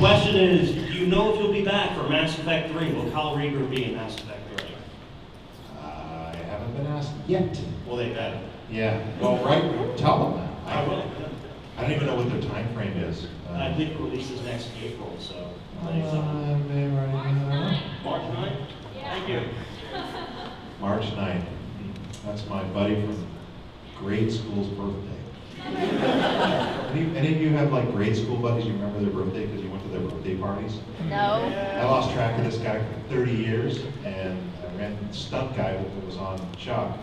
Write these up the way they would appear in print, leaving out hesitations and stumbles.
question is, do you know if you'll be back for Mass Effect 3? Will Kyle Rieger be in Mass Effect 3? I haven't been asked yet. Well, they better. Yeah. Well, right. Tell them that. I will. I don't even know what their time frame is. I think it releases next April, so. March 9th? Thank you. March 9th. That's my buddy from grade school's birthday. Any of you have like grade school buddies? You remember their birthday because you went to their birthday parties? No. I lost track of this guy for 30 years, and I ran the stunt guy that was on Chuck.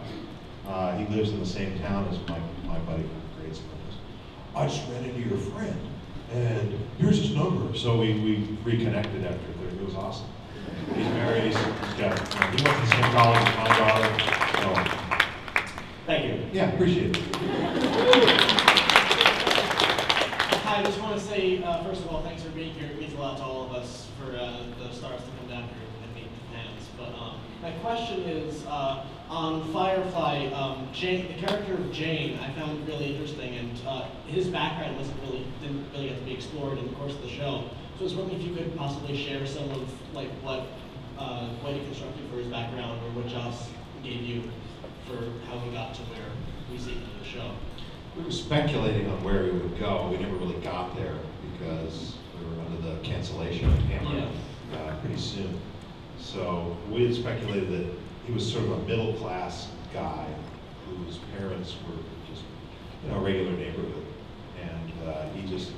He lives in the same town as my buddy from grade school. I just ran into your friend, and here's his number. So we reconnected after 30. It was awesome. He's married. He went to the same college as my daughter. So, thank you. Yeah, appreciate it. Hi, I just want to say, first of all, thanks for being here. It means a lot to all of us for the stars to come down here and meet the fans. But my question is, on Firefly, the character of Jane, I found really interesting, and his background didn't really get to be explored in the course of the show. So I was wondering if you could possibly share some of like what he constructed for his background, or what Joss gave you for how he got to where we see him in the show. We were speculating on where we would go. We never really got there because we were under the cancellation hammer pretty soon. So we had speculated that he was sort of a middle-class guy whose parents were just, a regular neighborhood, and he just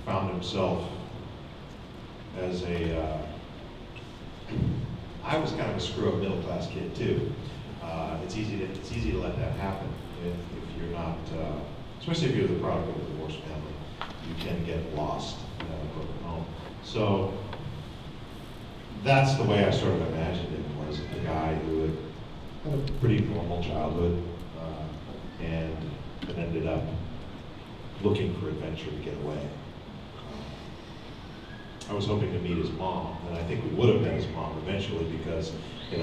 found himself as I was kind of a screw-up middle-class kid too. It's easy to let that happen if you're not, especially if you're the product of a divorced family. You can get lost in a broken home. So that's the way I sort of imagined him, was a guy who had a pretty normal childhood and ended up looking for adventure to get away. I was hoping to meet his mom, and I think we would have met his mom eventually because, the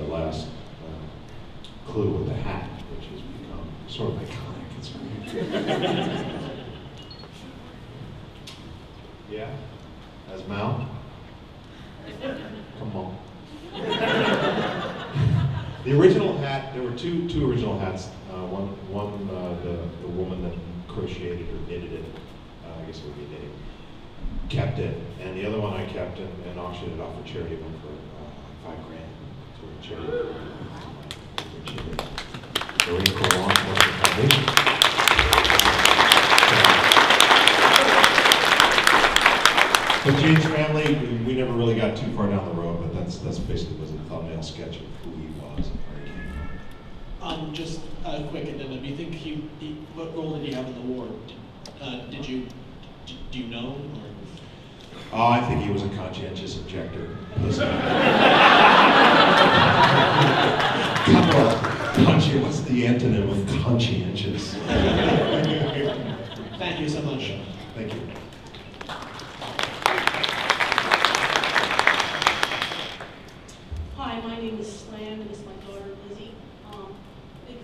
last clue with the hat, which has become sort of iconic. It's great. Yeah? As Mal? Come on. The original hat, there were two original hats. One the woman that crocheted or knitted it, I guess it would be knitting, kept it, and the other one I kept and auctioned it off for charity. Went for $5,000 to a charity. Marine Corps Law Enforcement Foundation. But Jane's family, we never really got too far down the road, but that's basically was a thumbnail sketch of who he was and where he came from. Just a quick addendum. Do you think what role did he have in the war? Do you know? Or? Oh, I think he was a conscientious objector. What's the antonym of conscientious? Thank you so much. Thank you. Hi, my name is Slam, and this is my daughter Lizzie. Big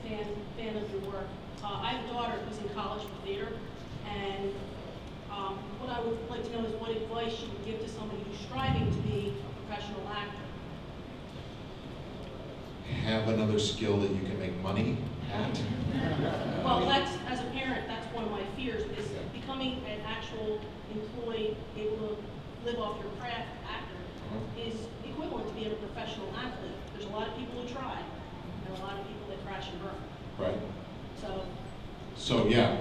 fan of your work. I have a daughter who's in college for theater, and what I would like to know is what advice you would give to somebody who's striving to be a professional actor. Have another skill that you can make money at. Well, as a parent, that's one of my fears, is becoming an actual employee, able to live off your craft actor, is equivalent to being a professional athlete. There's a lot of people who try, and a lot of people that crash and burn. Right. So yeah,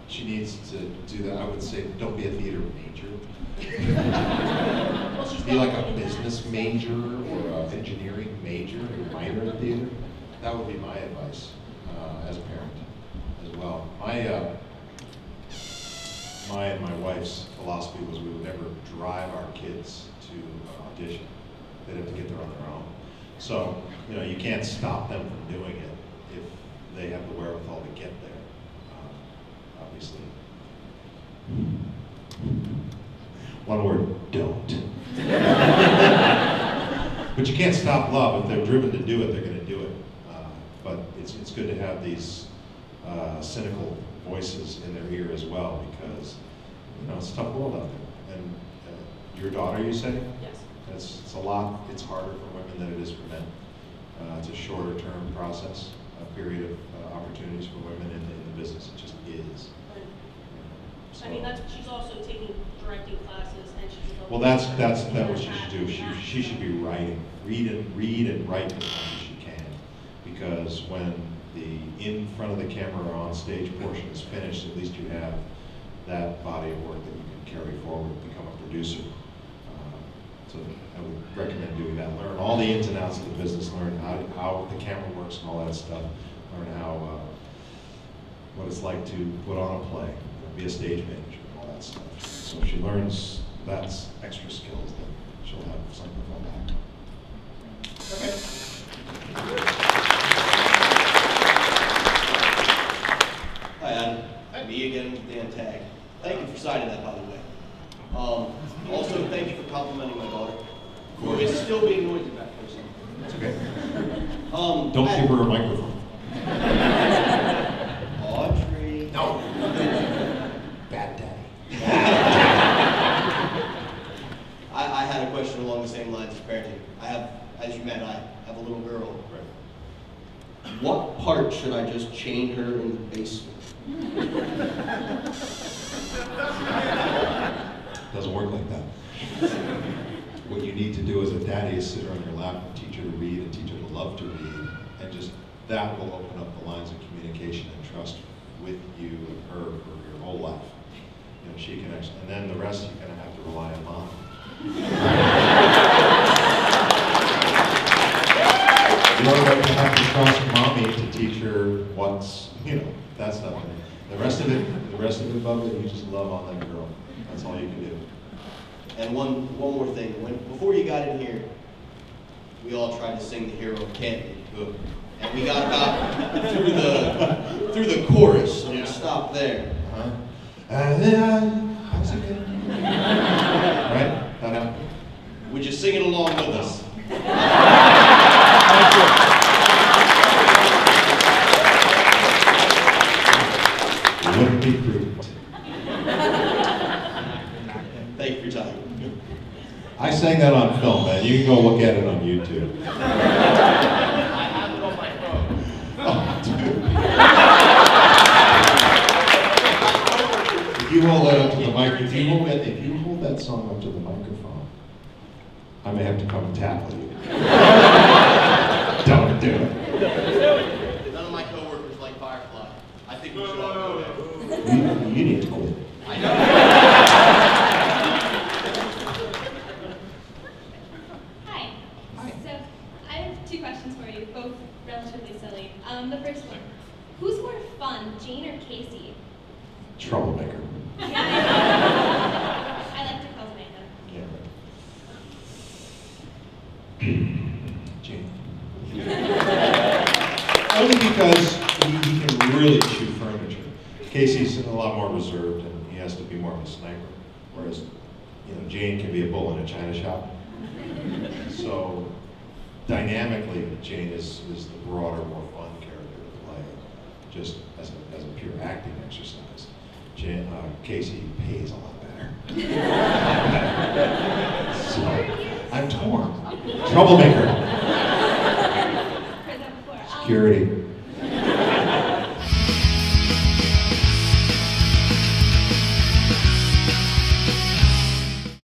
she needs to do that. I would say don't be a theater major. well, Be like a business major or an engineering major or minor in theater. That would be my advice as a parent as well. My and my wife's philosophy was we would never drive our kids to an audition. They'd have to get there on their own. So, you can't stop them from doing it if they have the wherewithal to get there, obviously. One word, don't. But you can't stop love. If they're driven to do it, they're going to do it. But it's good to have these cynical voices in their ear as well, because it's a tough world out and your daughter, you say? Yes. It's a lot, it's harder for women than it is for men. It's a shorter term process, a period of opportunities for women in the business. It just is. I mean, she's also taking directing classes, and she's a well, that's what she should do. She should be writing, read and write as much as she can, because when the in front of the camera or on stage portion is finished, at least you have that body of work that you can carry forward, become a producer. So I would recommend doing that. Learn all the ins and outs of the business. Learn how the camera works and all that stuff. Learn what it's like to put on a play, be a stage manager, and all that stuff. So if she learns that's extra skills, then she'll have something to fall back on. Hi, Adam. Me again with Dan Tag. Thank you for signing that, by the way. Also, thank you for complimenting my daughter. It's still being noisy back there, so. It's okay. Don't give her a microphone. Audrey. No. Bad daddy. I had a question along the same lines of parenting. As you met, I have a little girl. Right. What part should I just chain her in the basement? Doesn't work like that. What you need to do as a daddy is sit her on your lap and teach her to read and teach her to love to read, and just that will open up the lines of communication and trust with you and her for your whole life. You know, she can actually, and then the rest you're going to have to rely on mom. You're going to have to trust mommy to teach her what's, that's not gonna, the rest of it, above it, you just love on that girl. That's all you can do. And one more thing. Before you got in here, we all tried to sing the hero can't be good. And we got about through the chorus, and we stopped there. How's it going? Right? That happened. Would you sing it along with us? Wouldn't be prudent. Thank you for your time. I sang that on film, man. You can go look at it on YouTube. I have it on my phone. Oh, dude. If you hold that up to the mic, if you hold that song up to the microphone, I may have to come and tackle you. Don't do it. None of my coworkers like Firefly. I think we should all go there. You need to quit. I know. Hi. So I have two questions for you, both relatively silly. The first one, who's more fun, Jane or Casey? Troublemaker. I like to call Amanda. Yeah. Gene. Only because he can really shoot furniture. Casey's a lot more reserved, and he has to be more of a sniper. Whereas, Jane can be a bull in a china shop. So, dynamically, Jane is the broader, more fun character to play, just as a pure acting exercise. Casey pays a lot better. So, I'm torn. Troublemaker. Heard that before. Security.